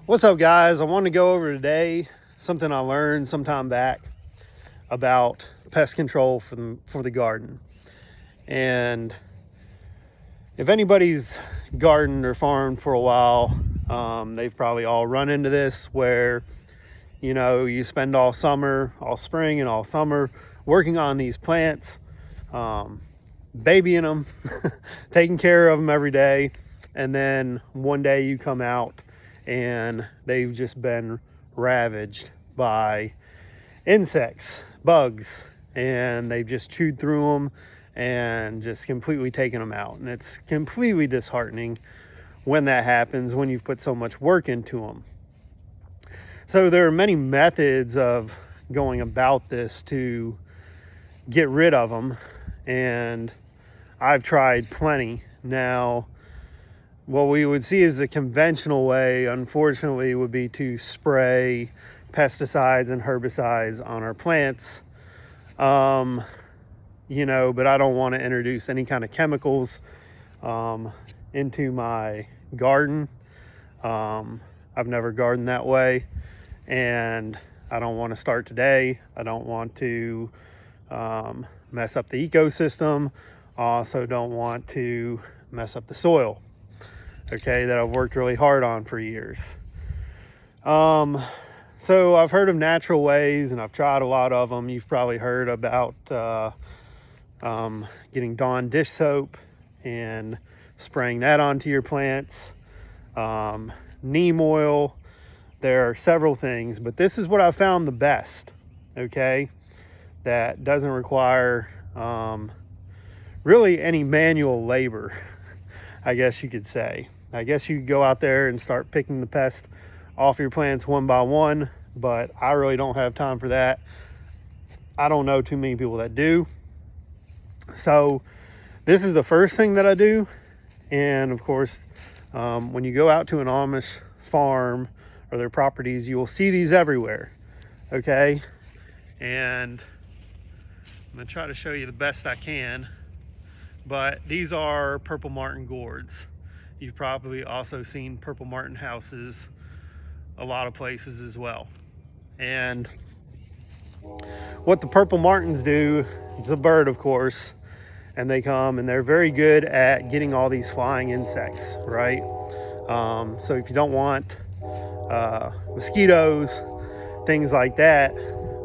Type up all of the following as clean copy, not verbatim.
What's up, guys? I want to go over today something I learned some time back about pest control for the garden. And if anybody's gardened or farmed for a while, they've probably all run into this where you spend all summer, all spring and all summer working on these plants, babying them, taking care of them every day, and then one day you come out and they've just been ravaged by insects, bugs, and they've just chewed through them and just completely taken them out. And it's completely disheartening when that happens, when you've put so much work into them. So there are many methods of going about this to get rid of them, and I've tried plenty. Now, what we would see is the conventional way, unfortunately, would be to spray pesticides and herbicides on our plants. But I don't want to introduce any kind of chemicals into my garden. I've never gardened that way, and I don't want to start today. I don't want to mess up the ecosystem. I also don't want to mess up the soil, okay, that I've worked really hard on for years. So I've heard of natural ways, and I've tried a lot of them. You've probably heard about getting Dawn dish soap and spraying that onto your plants. Neem oil. There are several things, but this is what I found the best, okay, that doesn't require really any manual labor, I guess you could say. I guess you could go out there and start picking the pest off your plants one by one, but I really don't have time for that. I don't know too many people that do. So this is the first thing that I do. And of course, when you go out to an Amish farm or their properties, you will see these everywhere, okay? And I'm gonna try to show you the best I can, but these are Purple Martin gourds. You've probably also seen Purple Martin houses a lot of places as well. And what the Purple Martins do, it's a bird, of course, and they come and they're very good at getting all these flying insects, right? So if you don't want mosquitoes, things like that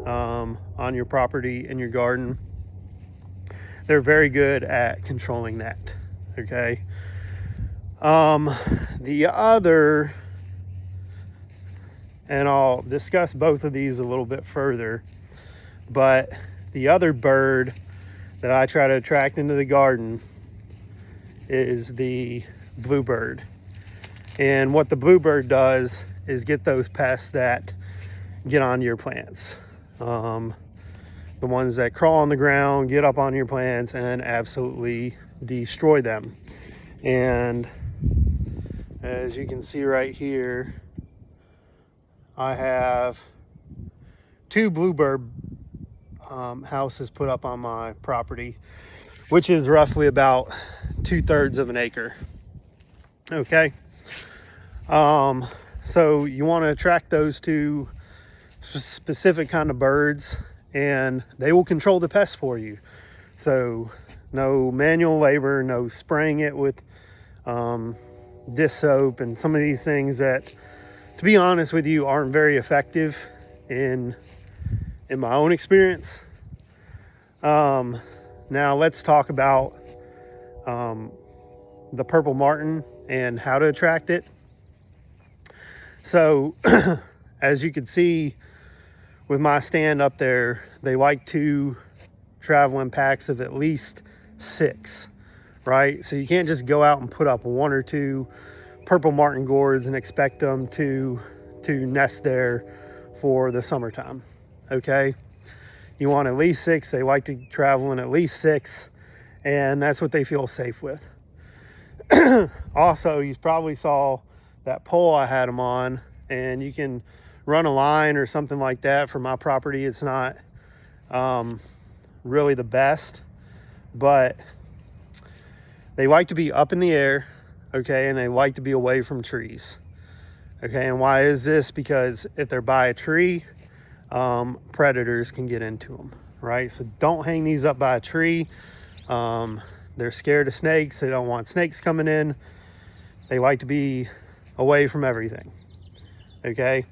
on your property in your garden, they're very good at controlling that, okay? The other, and I'll discuss both of these a little bit further, but the other bird that I try to attract into the garden is the bluebird. And what the bluebird does is get those pests that get onto your plants. The ones that crawl on the ground, get up on your plants, and absolutely destroy them. And as you can see right here, I have 2 bluebird houses put up on my property, which is roughly about 2/3 of an acre. Okay. So you want to attract those 2 specific kind of birds, and they will control the pests for you. So no manual labor, no spraying it with dish soap and some of these things that, to be honest with you, aren't very effective in my own experience. Now let's talk about the Purple Martin and how to attract it. So as you can see with my stand up there, they like to travel in packs of at least 6, right? So you can't just go out and put up 1 or 2 Purple Martin gourds and expect them to nest there for the summertime, okay? You want at least 6. They like to travel in at least 6, and that's what they feel safe with. Also, you probably saw that pole I had them on, and you can run a line or something like that for my property. It's not really the best, but they like to be up in the air, okay, and they like to be away from trees, Okay, and why is this? Because if they're by a tree, predators can get into them, right? So don't hang these up by a tree. They're scared of snakes. They don't want snakes coming in. They like to be away from everything. Okay,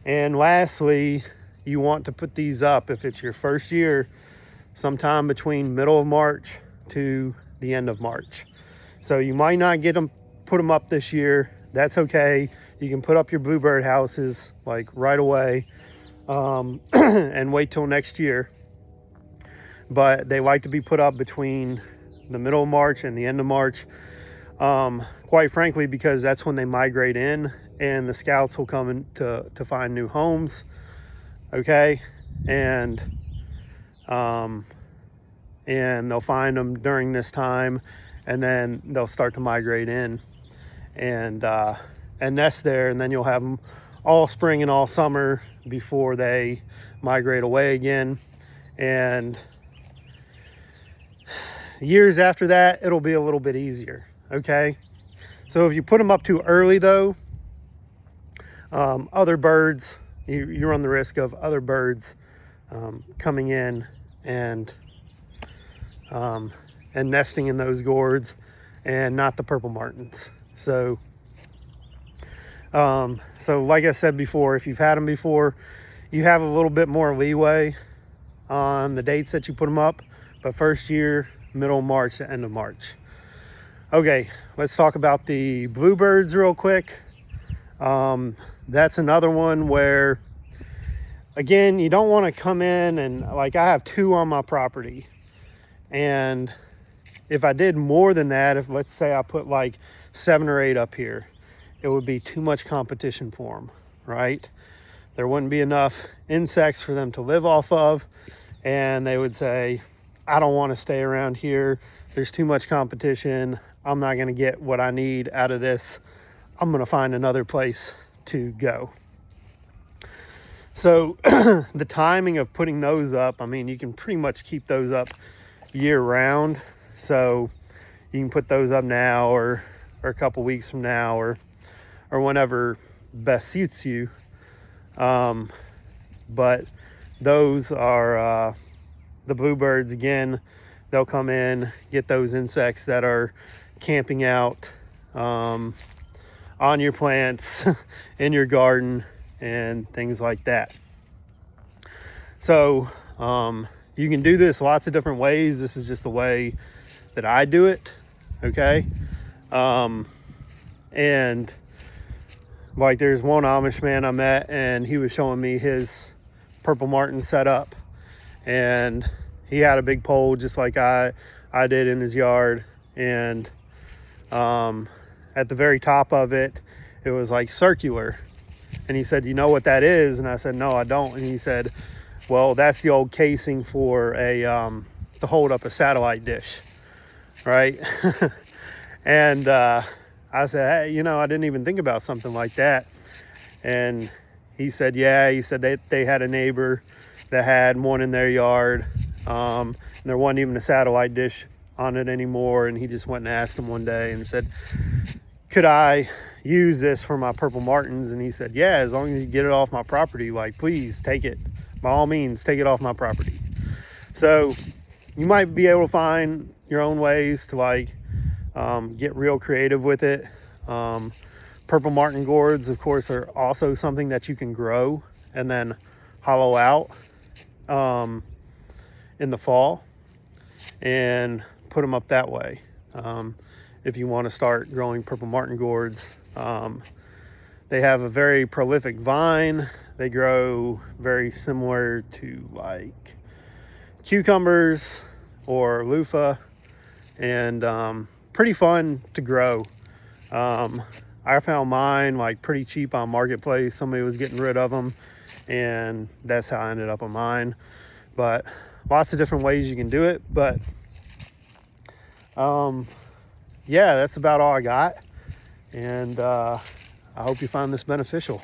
and lastly, you want to put these up, if it's your first year, sometime between middle of March to the end of March. So you might not put them up this year. That's okay. You can put up your bluebird houses like right away, and wait till next year. But they like to be put up between the middle of March and the end of March, quite frankly, because that's when they migrate in and the scouts will come in to find new homes. Okay, and they'll find them during this time, and then they'll start to migrate in and nest there, and then you'll have them all spring and all summer before they migrate away again. And years after that, it'll be a little bit easier. Okay, so if you put them up too early though, other birds, you run the risk of other birds coming in and nesting in those gourds, and not the purple martins. So like I said before, if you've had them before, you have a little bit more leeway on the dates that you put them up, but first year, middle of March to end of March. Okay, let's talk about the bluebirds real quick. That's another one where, again, you don't want to come in and, like, I have 2 on my property, and if I did more than that, if let's say I put like 7 or 8 up here, it would be too much competition for them, right? There wouldn't be enough insects for them to live off of, and they would say, I don't want to stay around here. There's too much competition. I'm not going to get what I need out of this. I'm going to find another place to go. So the timing of putting those up, I mean, you can pretty much keep those up year round. So you can put those up now, or a couple weeks from now, or whenever best suits you. But those are the bluebirds. Again, they'll come in, get those insects that are camping out on your plants in your garden and things like that. So you can do this lots of different ways. This is just the way that I do it. Okay, and like, there's one Amish man I met, and he was showing me his purple martin setup, and he had a big pole just like I did in his yard, and at the very top of it, it was like circular. And he said, you know what that is? And I said, no, I don't. And he said, well, that's the old casing for a to hold up a satellite dish, right? And I said, hey, you know, I didn't even think about something like that. And he said, yeah, he said they had a neighbor that had one in their yard, and there wasn't even a satellite dish on it anymore. And he just went and asked him one day and said, could I use this for my purple martins? And he said, yeah, as long as you get it off my property, like, please take it, by all means, take it off my property. So you might be able to find your own ways to, like, get real creative with it. Purple martin gourds, of course, are also something that you can grow and then hollow out in the fall and put them up that way. If you want to start growing purple martin gourds, they have a very prolific vine. They grow very similar to like cucumbers or loofah, and pretty fun to grow. I found mine like pretty cheap on Marketplace. Somebody was getting rid of them, and that's how I ended up on mine. But lots of different ways you can do it. But yeah, that's about all I got. And I hope you find this beneficial.